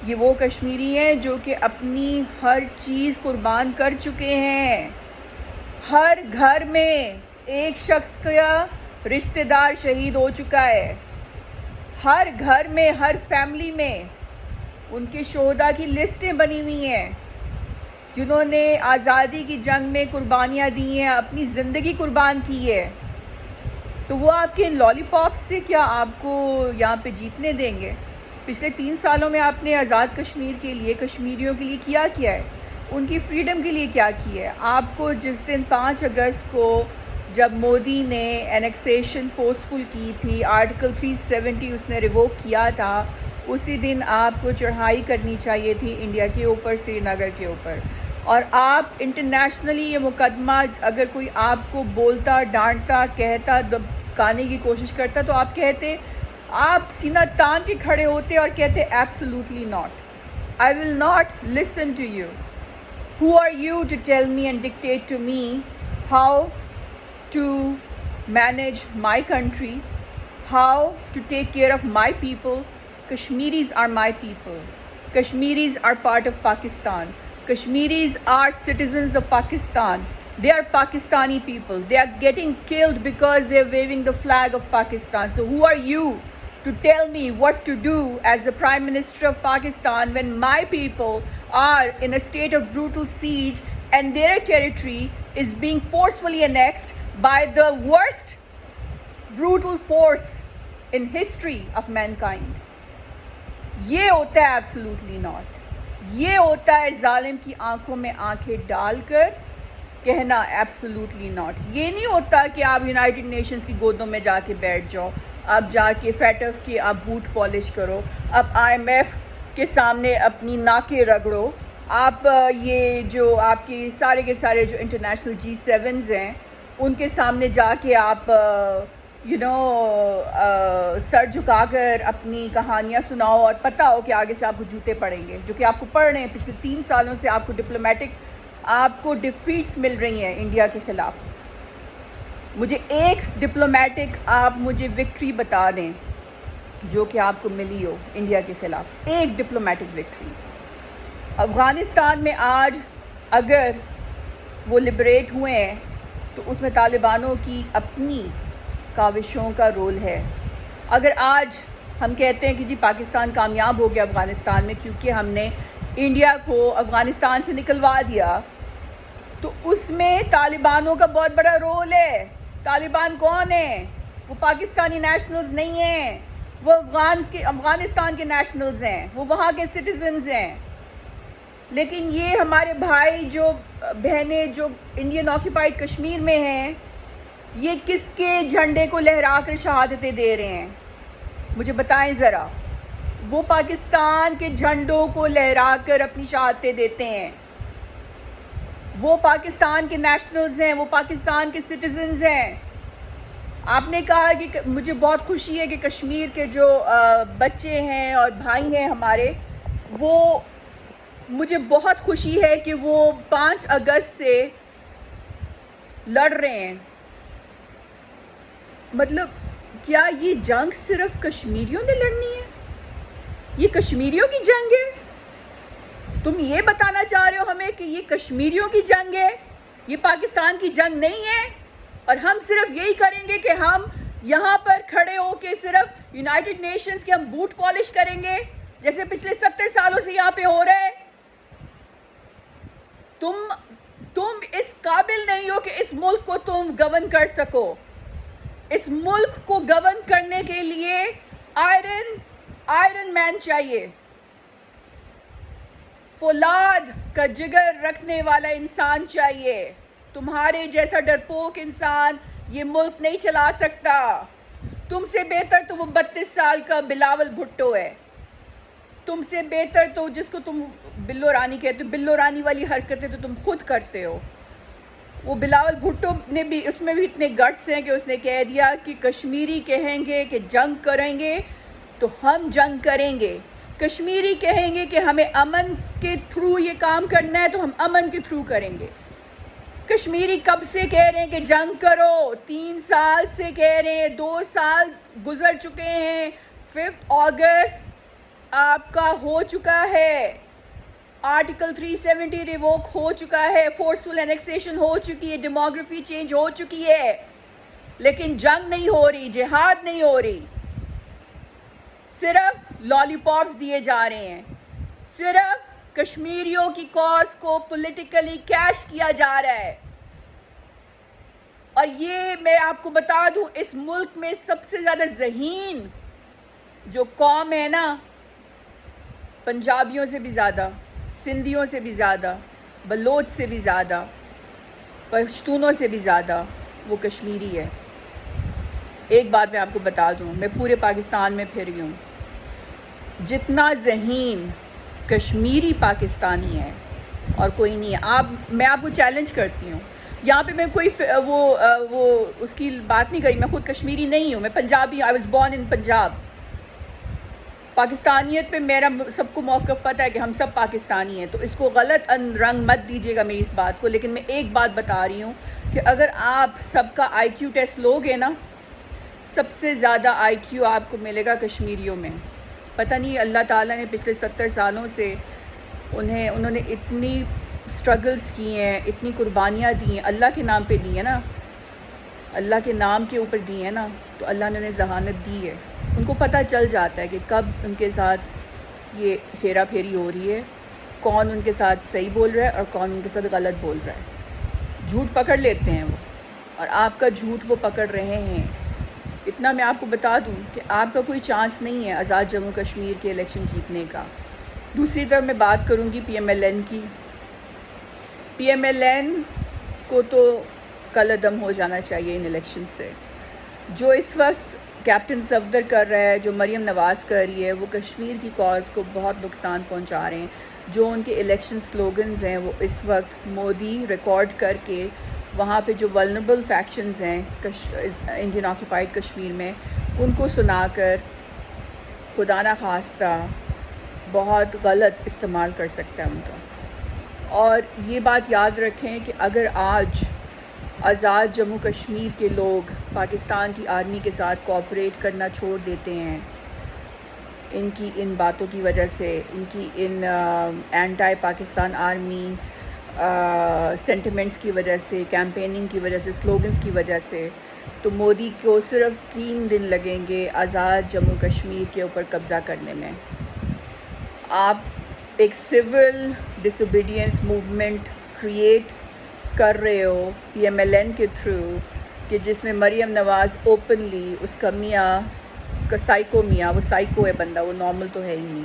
یہ وہ کشمیری ہیں جو کہ اپنی ہر چیز قربان کر چکے ہیں. ہر گھر میں ایک شخص کا رشتہ دار شہید ہو چکا ہے، ہر گھر میں، ہر فیملی میں ان کے شہداء کی لسٹیں بنی ہوئی ہیں جنہوں نے آزادی کی جنگ میں قربانیاں دی ہیں، اپنی زندگی قربان کی ہے. تو وہ آپ کے لالی پاپس سے کیا آپ کو یہاں پہ جیتنے دیں گے؟ پچھلے 3 سالوں میں آپ نے آزاد کشمیر کے لیے، کشمیریوں کے لیے کیا ہے؟ ان کی فریڈم کے لیے کیا ہے؟ آپ کو جس دن 5 اگست کو جب مودی نے اینیکسیشن فورسفل کی تھی، آرٹیکل 370 اس نے ریووک کیا تھا، اسی دن آپ کو چڑھائی کرنی چاہیے تھی انڈیا کے اوپر، سری نگر کے اوپر. اور آپ انٹرنیشنلی یہ مقدمہ اگر کوئی آپ کو بولتا، ڈانٹتا، کہتا، دبکانے کی کوشش کرتا تو آپ کہتے، آپ سینہ تان کے کھڑے ہوتے اور کہتے absolutely not. I will not listen to you. Who are you to tell me and dictate to me how to manage my country, how to take care of my people? Kashmiris are my people. Kashmiris are part of Pakistan. Kashmiris are citizens of Pakistan. They are Pakistani people. They are getting killed because they are waving the flag of Pakistan. So who are you to tell me what to do as the Prime Minister of Pakistan when my people are in a state of brutal siege and their territory is being forcefully annexed by the worst brutal force in history of mankind? یہ ہوتا ہے ایبسلیوٹلی ناٹ. یہ ہوتا ہے ظالم کی آنکھوں میں آنکھیں ڈال کر کہنا ایبسلیوٹلی ناٹ. یہ نہیں ہوتا کہ آپ یونائٹڈ نیشنز کی گودوں میں جا کے بیٹھ جاؤ، آپ جا کے فیٹف کے آپ بوٹ پالش کرو، آپ IMF کے سامنے اپنی ناکیں رگڑو، آپ یہ جو آپ کے سارے جو انٹرنیشنل G7s ہیں ان کے سامنے جا کے آپ سر جھکا کر اپنی کہانیاں سناؤ اور پتہ ہو کہ آگے سے آپ کو جوتے پڑیں گے، جو کہ آپ کو پڑھ رہے ہیں. پچھلے 3 سالوں سے آپ کو ڈپلومیٹک آپ کو ڈیفیٹس مل رہی ہیں انڈیا کے خلاف. مجھے ایک ڈپلومیٹک آپ مجھے وکٹری بتا دیں جو کہ آپ کو ملی ہو انڈیا کے خلاف، ایک ڈپلومیٹک وکٹری. افغانستان میں آج اگر وہ لبریٹ ہوئے ہیں تو اس میں طالبانوں کی اپنی کاوشوں کا رول ہے. اگر آج ہم کہتے ہیں کہ جی پاکستان کامیاب ہو گیا افغانستان میں کیونکہ ہم نے انڈیا کو افغانستان سے نکلوا دیا، تو اس میں طالبانوں کا بہت بڑا رول ہے. طالبان کون ہیں؟ وہ پاکستانی نیشنلز نہیں ہیں، وہ افغانستان کے نیشنلز ہیں، وہ وہاں کے سٹیزنز ہیں. لیکن یہ ہمارے بھائی جو بہنیں جو انڈین آکیپائڈ کشمیر میں ہیں، یہ کس کے جھنڈے کو لہرا کر شہادتیں دے رہے ہیں؟ مجھے بتائیں ذرا. وہ پاکستان کے جھنڈوں کو لہرا کر اپنی شہادتیں دیتے ہیں. وہ پاکستان کے نیشنلز ہیں، وہ پاکستان کے سٹیزنز ہیں. آپ نے کہا کہ مجھے بہت خوشی ہے کہ کشمیر کے جو بچے ہیں اور بھائی ہیں ہمارے، وہ مجھے بہت خوشی ہے کہ وہ 5 اگست سے لڑ رہے ہیں. مطلب کیا یہ جنگ صرف کشمیریوں نے لڑنی ہے؟ یہ کشمیریوں کی جنگ ہے؟ تم یہ بتانا چاہ رہے ہو ہمیں کہ یہ کشمیریوں کی جنگ ہے، یہ پاکستان کی جنگ نہیں ہے؟ اور ہم صرف یہی کریں گے کہ ہم یہاں پر کھڑے ہو کے صرف یونائٹڈ نیشنز کے ہم بوٹ پالش کریں گے جیسے پچھلے 70 سالوں سے یہاں پہ ہو رہا ہے؟ تم اس قابل نہیں ہو کہ اس ملک کو تم گورن کر سکو. اس ملک کو گورن کرنے کے لیے آئرن مین چاہیے، فولاد کا جگر رکھنے والا انسان چاہیے. تمہارے جیسا ڈرپوک انسان یہ ملک نہیں چلا سکتا. تم سے بہتر تو وہ 32 سال کا بلاول بھٹو ہے. تم سے بہتر تو جس کو تم بلو رانی کہتے ہو، بلو رانی والی حرکتیں تو تم خود کرتے ہو. وہ بلاول بھٹو نے بھی اس میں بھی اتنے گٹس ہیں کہ اس نے کہہ دیا کہ کشمیری کہیں گے کہ جنگ کریں گے تو ہم جنگ کریں گے. کشمیری کہیں گے کہ ہمیں امن کے تھرو یہ کام کرنا ہے تو ہم امن کے تھرو کریں گے. کشمیری کب سے کہہ رہے ہیں کہ جنگ کرو، 3 سال سے کہہ رہے ہیں، 2 سال گزر چکے ہیں. 5 اگست آپ کا ہو چکا ہے، آرٹیکل 370 ریووک ہو چکا ہے، فورسفل اینیکسیشن ہو چکی ہے، ڈیموگرافی چینج ہو چکی ہے، لیکن جنگ نہیں ہو رہی، جہاد نہیں ہو رہی. صرف لالی پاپس دیے جا رہے ہیں، صرف کشمیریوں کی کاز کو پولیٹیکلی کیش کیا جا رہا ہے. اور یہ میں آپ کو بتا دوں، اس ملک میں سب سے زیادہ ذہین جو قوم ہے نا، پنجابیوں سے بھی زیادہ، سندھیوں سے بھی زیادہ، بلوچ سے بھی زیادہ، پشتونوں سے بھی زیادہ، وہ کشمیری ہے۔ ایک بات میں آپ کو بتا دوں، میں پورے پاکستان میں پھری ہوں، جتنا ذہین کشمیری پاکستانی ہے اور کوئی نہیں ہے۔ میں آپ کو چیلنج کرتی ہوں، یہاں پہ میں کوئی وہ اس کی بات نہیں کری، میں خود کشمیری نہیں ہوں، میں پنجابی ہوں، I was born in Punjab. پاکستانیت پہ میرا سب کو موقف پتہ ہے کہ ہم سب پاکستانی ہیں، تو اس کو غلط رنگ مت دیجیے گا میری اس بات کو، لیکن میں ایک بات بتا رہی ہوں کہ اگر آپ سب کا آئی کیو ٹیسٹ لوگے نا، سب سے زیادہ آئی کیو آپ کو ملے گا کشمیریوں میں۔ پتہ نہیں اللہ تعالیٰ نے پچھلے 70 سالوں سے انہوں نے اتنی سٹرگلز کی ہیں، اتنی قربانیاں دی ہیں، اللہ کے نام پہ دی ہیں نا، اللہ کے نام کے اوپر دی ہیں نا، تو اللہ نے انہیں ذہانت دی ہے۔ ان کو پتہ چل جاتا ہے کہ کب ان کے ساتھ یہ ہیرا پھیری ہو رہی ہے، کون ان کے ساتھ صحیح بول رہا ہے اور کون ان کے ساتھ غلط بول رہا ہے۔ جھوٹ پکڑ لیتے ہیں وہ، اور آپ کا جھوٹ وہ پکڑ رہے ہیں۔ اتنا میں آپ کو بتا دوں کہ آپ کا کوئی چانس نہیں ہے آزاد جموں کشمیر کے الیکشن جیتنے کا۔ دوسری طرف میں بات کروں گی پی ایم ایل این کی۔ پی ایم ایل این کو تو کل عدم ہو جانا چاہیے ان الیکشن سے۔ جو اس وقت کیپٹن صفدر کر رہا ہے، جو مریم نواز کر رہی ہے، وہ کشمیر کی کاز کو بہت نقصان پہنچا رہے ہیں۔ جو ان کے الیکشن سلوگنز ہیں وہ اس وقت مودی ریکارڈ کر کے وہاں پہ جو ولنریبل فیکشنز ہیں انڈین آکوپائڈ کشمیر میں، ان کو سنا کر خدا نہ خواستہ بہت غلط استعمال کر سکتا ہے ان کا۔ اور یہ بات یاد رکھیں کہ اگر آج آزاد جموں کشمیر کے لوگ پاکستان کی آرمی کے ساتھ کوآپریٹ کرنا چھوڑ دیتے ہیں، ان کی ان باتوں کی وجہ سے، ان کی ان اینٹائی پاکستان آرمی سینٹیمنٹس کی وجہ سے، کیمپیننگ کی وجہ سے، سلوگنز کی وجہ سے، تو مودی کو صرف 3 دن لگیں گے آزاد جموں کشمیر کے اوپر قبضہ کرنے میں۔ آپ ایک سول ڈس اوبیڈینس موومنٹ کریٹ کر رہے ہو پی ایم ایل این کے تھرو، کہ جس میں مریم نواز اوپنلی اس کا سائیکو میاں، وہ سائیکو ہے بندہ، وہ نارمل تو ہے ہی نہیں،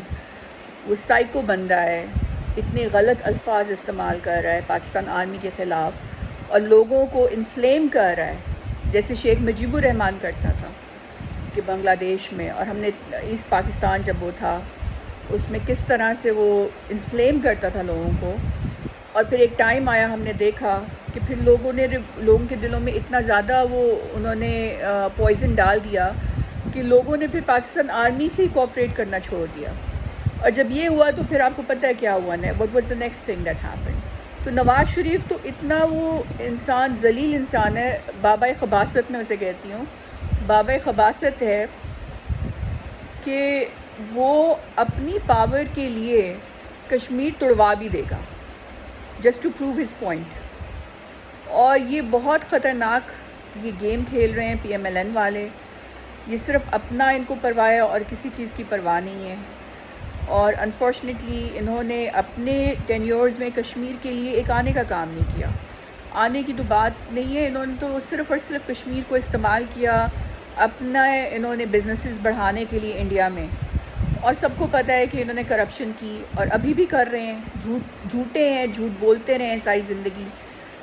وہ سائیکو بندہ ہے، اتنے غلط الفاظ استعمال کر رہا ہے پاکستان آرمی کے خلاف اور لوگوں کو انفلیم کر رہا ہے، جیسے شیخ مجیب الرحمان کرتا تھا کہ بنگلہ دیش میں، اور ہم نے ایسٹ پاکستان جب وہ تھا اس میں کس طرح سے وہ انفلیم کرتا تھا لوگوں کو۔ اور پھر ایک ٹائم آیا، ہم نے دیکھا کہ پھر لوگوں کے دلوں میں اتنا زیادہ انہوں نے پوائزن ڈال دیا کہ لوگوں نے پھر پاکستان آرمی سے ہی کوآپریٹ کرنا چھوڑ دیا۔ اور جب یہ ہوا تو پھر آپ کو پتہ ہے کیا ہوا نا، what was the next thing that happen. تو نواز شریف تو اتنا وہ انسان، ذلیل انسان ہے، بابا خباثت میں اسے کہتی ہوں، بابا خباثت ہے کہ وہ اپنی پاور کے لیے کشمیر توڑوا بھی دے گا just to prove his point. اور یہ بہت خطرناک یہ گیم کھیل رہے ہیں پی ایم ایل این والے، یہ صرف اپنا ان کو پرواہ ہے اور کسی چیز کی پرواہ نہیں ہے۔ اور انفارچونیٹلی انہوں نے اپنے ٹینیورز میں کشمیر کے لیے ایک آنے کا کام نہیں کیا، آنے کی تو بات نہیں ہے، انہوں نے تو صرف اور صرف کشمیر کو استعمال کیا اپنا انہوں نے بزنسز بڑھانے کے لیے انڈیا میں۔ اور سب کو پتہ ہے کہ انہوں نے کرپشن کی اور ابھی بھی کر رہے ہیں، جھوٹے ہیں، جھوٹ بولتے رہے ہیں ساری زندگی۔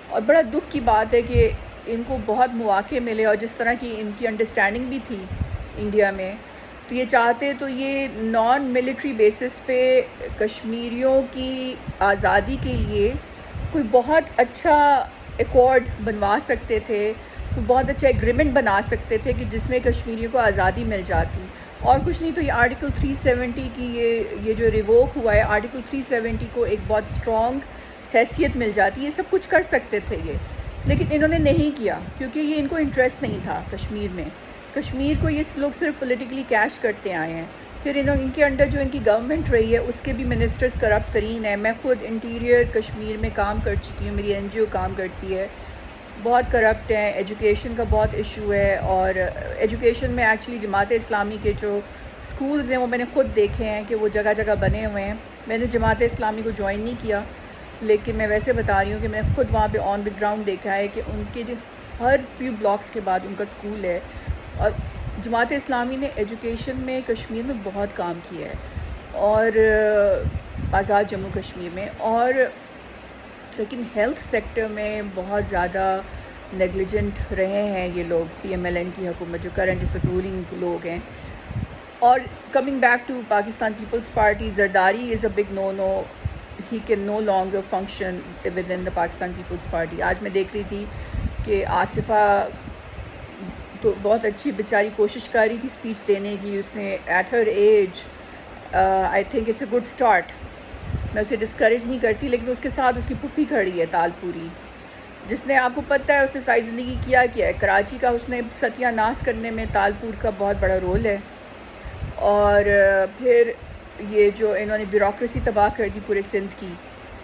اور بڑا دکھ کی بات ہے کہ ان کو بہت مواقع ملے، اور جس طرح کی ان کی انڈرسٹینڈنگ بھی تھی انڈیا میں، تو یہ چاہتے تو یہ نان ملٹری بیسس پہ کشمیریوں کی آزادی کے لیے کوئی بہت اچھا ایکارڈ بنوا سکتے تھے، کوئی بہت اچھا ایگریمنٹ بنا سکتے تھے کہ جس میں کشمیریوں کو آزادی مل جاتی۔ اور کچھ نہیں تو یہ آرٹیکل 370 کی یہ جو ریووک ہوا ہے، آرٹیکل 370 کو ایک بہت اسٹرانگ حیثیت مل جاتی، یہ سب کچھ کر سکتے تھے یہ، لیکن انہوں نے نہیں کیا کیونکہ یہ ان کو انٹرسٹ نہیں تھا کشمیر میں۔ کشمیر کو یہ لوگ صرف پولیٹیکلی کیش کرتے آئے ہیں۔ پھر ان کے انڈر جو ان کی گورنمنٹ رہی ہے اس کے بھی منسٹرز کرپٹ ترین ہیں۔ میں خود انٹیریئر کشمیر میں کام کر چکی ہوں، میری این جی او کام کرتی ہے، بہت کرپٹ ہیں، ایجوکیشن کا بہت ایشو ہے۔ اور ایجوکیشن میں ایکچولی جماعت اسلامی کے جو سکولز ہیں وہ میں نے خود دیکھے ہیں کہ وہ جگہ جگہ بنے ہوئے ہیں۔ میں نے جماعت اسلامی کو جوائن نہیں کیا، لیکن میں ویسے بتا رہی ہوں کہ میں نے خود وہاں پہ آن دی گراؤنڈ دیکھا ہے کہ ان کے ہر فیو بلاکس کے بعد ان کا اسکول ہے. اور جماعت اسلامی نے ایجوکیشن میں کشمیر میں بہت کام کیا ہے، اور آزاد جموں کشمیر میں، اور لیکن ہیلتھ سیکٹر میں بہت زیادہ نیگلیجنٹ رہے ہیں یہ لوگ، پی ایم ایل این کی حکومت جو کرنٹ رولنگ لوگ ہیں. اور coming back to Pakistan Peoples Party, Zardari is a big no. He can no longer function with in the Pakistan Peoples Party. آج میں دیکھ رہی تھی کہ آصفہ تو بہت اچھی بیچاری کوشش کر رہی تھی اسپیچ دینے کی. اس نے at her age I think it's a good start. میں اسے ڈسکریج نہیں کرتی، لیکن اس کے ساتھ اس کی پھپھی کھڑی ہے تالپوری، جس نے آپ کو پتہ ہے اس نے ساری زندگی کیا ہے. کراچی کا اس نے ستیہ ناش کرنے میں تالپور کا بہت بڑا رول ہے. اور پھر یہ جو انہوں نے بیوروکریسی تباہ کر دی پورے سندھ کی،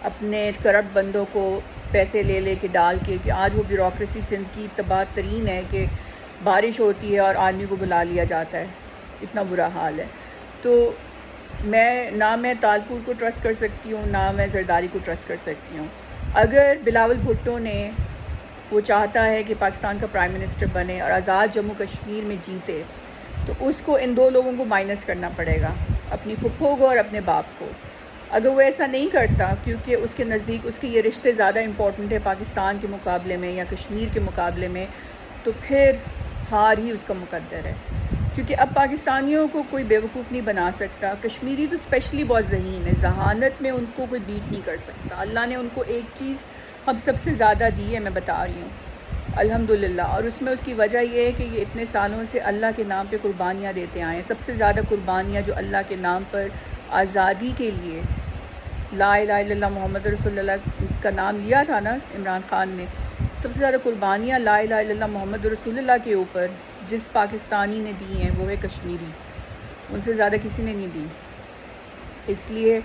اپنے کرپٹ بندوں کو پیسے لے کے ڈال کے، کہ آج وہ بیوروکریسی سندھ کی تباہ ترین ہے کہ بارش ہوتی ہے اور آدمی کو بلا لیا جاتا ہے. اتنا برا حال ہے. تو میں تالپور کو ٹرسٹ کر سکتی ہوں، نہ میں زرداری کو ٹرسٹ کر سکتی ہوں. اگر بلاول بھٹو نے وہ چاہتا ہے کہ پاکستان کا پرائم منسٹر بنے اور آزاد جموں کشمیر میں جیتے، تو اس کو ان دو لوگوں کو مائنس کرنا پڑے گا، اپنی پھپھو کو اور اپنے باپ کو. اگر وہ ایسا نہیں کرتا، کیونکہ اس کے نزدیک اس کے یہ رشتے زیادہ امپورٹنٹ ہے پاکستان کے مقابلے میں یا کشمیر کے مقابلے میں، تو پھر ہار ہی اس کا مقدر ہے. کیونکہ اب پاکستانیوں کو کوئی بیوقوف نہیں بنا سکتا. کشمیری تو اسپیشلی بہت ذہین ہے، ذہانت میں ان کو کوئی بیٹ نہیں کر سکتا. اللہ نے ان کو ایک چیز ہم سب سے زیادہ دی ہے، میں بتا رہی ہوں الحمدللہ، اور اس میں اس کی وجہ یہ ہے کہ یہ اتنے سالوں سے اللہ کے نام پہ قربانیاں دیتے آئے ہیں. سب سے زیادہ قربانیاں جو اللہ کے نام پر آزادی کے لیے، لا الہ الا اللہ محمد رسول اللہ کا نام لیا تھا نا عمران خان نے، سب سے زیادہ قربانیاں لا الہ الا اللہ محمد رسول اللہ کے اوپر جس پاکستانی نے دی ہیں وہ ہے کشمیری. ان سے زیادہ کسی نے نہیں دی. اس لیے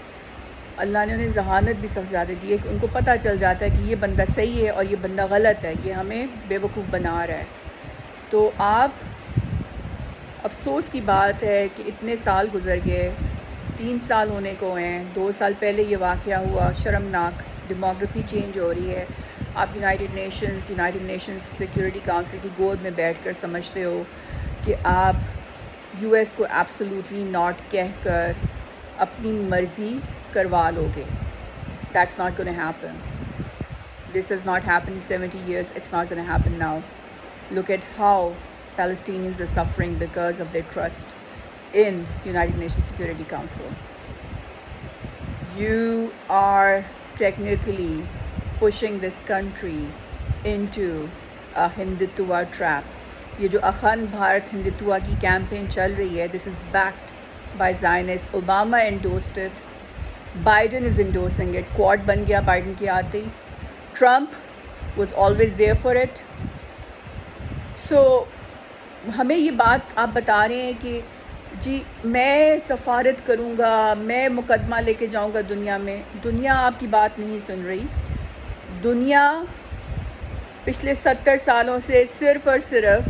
اللہ نے انہیں ذہانت بھی سب سے زیادہ دی ہے کہ ان کو پتہ چل جاتا ہے کہ یہ بندہ صحیح ہے اور یہ بندہ غلط ہے، یہ ہمیں بیوقوف بنا رہا ہے. تو آپ، افسوس کی بات ہے کہ اتنے سال گزر گئے، 3 سال ہونے کو ہیں. 2 سال پہلے یہ واقعہ ہوا، شرمناک. ڈیموگرافی چینج ہو رہی ہے. آپ یونائٹڈ نیشنز سیکیورٹی کونسل کی گود میں بیٹھ کر سمجھتے ہو کہ آپ یو ایس کو ایبسولوٹلی ناٹ کہہ کر اپنی مرضی کروا لو گے. That's not gonna happen. This has not happen in 70 years. It's not gonna happen now. Look at how Palestinians are suffering because of their trust in United Nations Security Council. You are technically pushing this country into a Hindutva trap. یہ جو اخند بھارت ہندوتوا کی کیمپین چل رہی ہے، this is backed by Zionists. Obama endorsed it. Biden is endorsing it. Quad بن گیا بائیڈن کے آتے ہی. Trump was always there for it. So ہمیں یہ بات آپ بتا رہے ہیں کہ جی میں سفارت کروں گا، میں مقدمہ لے کے جاؤں گا دنیا میں. دنیا آپ کی بات نہیں سن رہی. دنیا پچھلے 70 سالوں سے صرف اور صرف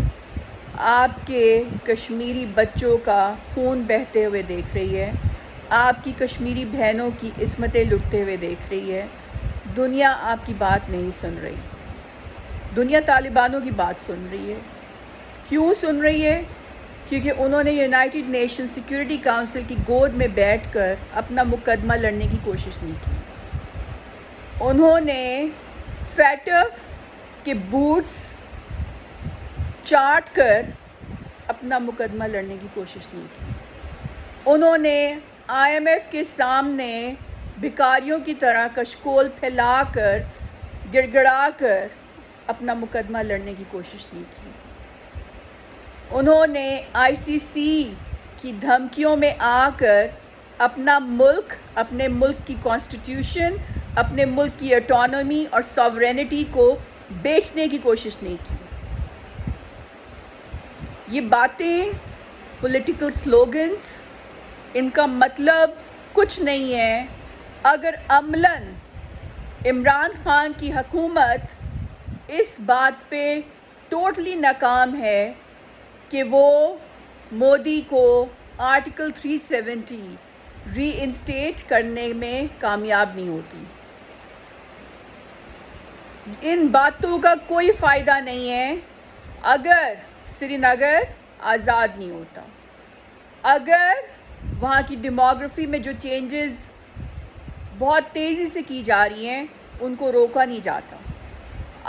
آپ کے کشمیری بچوں کا خون بہتے ہوئے دیکھ رہی ہے، آپ کی کشمیری بہنوں کی عصمتیں لٹتے ہوئے دیکھ رہی ہے. دنیا آپ کی بات نہیں سن رہی. دنیا طالبانوں کی بات سن رہی ہے. کیوں سن رہی ہے؟ کیونکہ انہوں نے یونائٹڈ نیشن سیکیورٹی کونسل کی گود میں بیٹھ کر اپنا مقدمہ لڑنے کی کوشش نہیں کی. انہوں نے فیٹف کے بوٹس چاٹ کر اپنا مقدمہ لڑنے کی کوشش نہیں کی. انہوں نے آئی ایم ایف کے سامنے بھکاریوں کی طرح کشکول پھیلا کر گڑ گڑا کر اپنا مقدمہ لڑنے کی کوشش نہیں کی. انہوں نے آئی سی سی کی دھمکیوں میں آ کر اپنا ملک، اپنے ملک کی کانسٹیٹیوشن، اپنے ملک کی اٹانومی اور ساورینٹی کو بیچنے کی کوشش نہیں کی. یہ باتیں، پولیٹیکل سلوگنز، ان کا مطلب کچھ نہیں ہے اگر عملاً عمران خان کی حکومت اس بات پہ ٹوٹلی ناکام ہے کہ وہ مودی کو آرٹیکل 370 ری انسٹیٹ کرنے میں کامیاب نہیں ہوتی. ان باتوں کا کوئی فائدہ نہیں ہے اگر سری نگر آزاد نہیں ہوتا، اگر وہاں کی ڈیموگرافی میں جو چینجز بہت تیزی سے کی جا رہی ہیں ان کو روکا نہیں جاتا،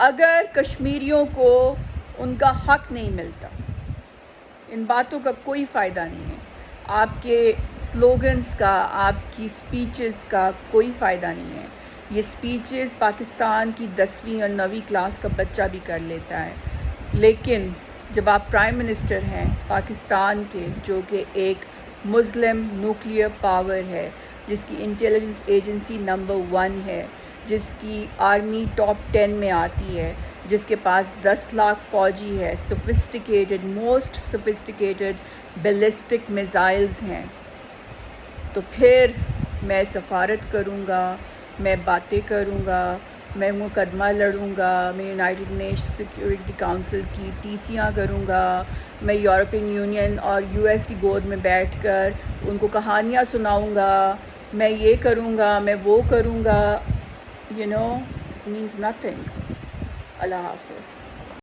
اگر کشمیریوں کو ان کا حق نہیں ملتا، ان باتوں کا کوئی فائدہ نہیں ہے، آپ کے سلوگنز کا، آپ کی سپیچز کا کوئی فائدہ نہیں ہے۔ یہ سپیچز پاکستان کی 10ویں اور 9ویں کلاس کا بچہ بھی کر لیتا ہے، لیکن جب آپ پرائم منسٹر ہیں پاکستان کے، جو کہ ایک مسلم نیوکلیئر پاور ہے، جس کی انٹیلیجنس ایجنسی نمبر 1 ہے، جس کی آرمی ٹاپ 10 میں آتی ہے، جس کے پاس 10 لاکھ فوجی ہے، sophisticated, most sophisticated ballistic missiles ہیں، تو پھر میں سفارت کروں گا، میں باتیں کروں گا، میں مقدمہ لڑوں گا، میں یونائٹڈ نیشن سیکیورٹی کونسل کی ٹیسیاں کروں گا، میں یورپین یونین اور US کی گود میں بیٹھ کر ان کو کہانیاں سناؤں گا، میں یہ کروں گا، میں وہ کروں گا، اٹ مینز نتھنگ۔ اللہ حافظ۔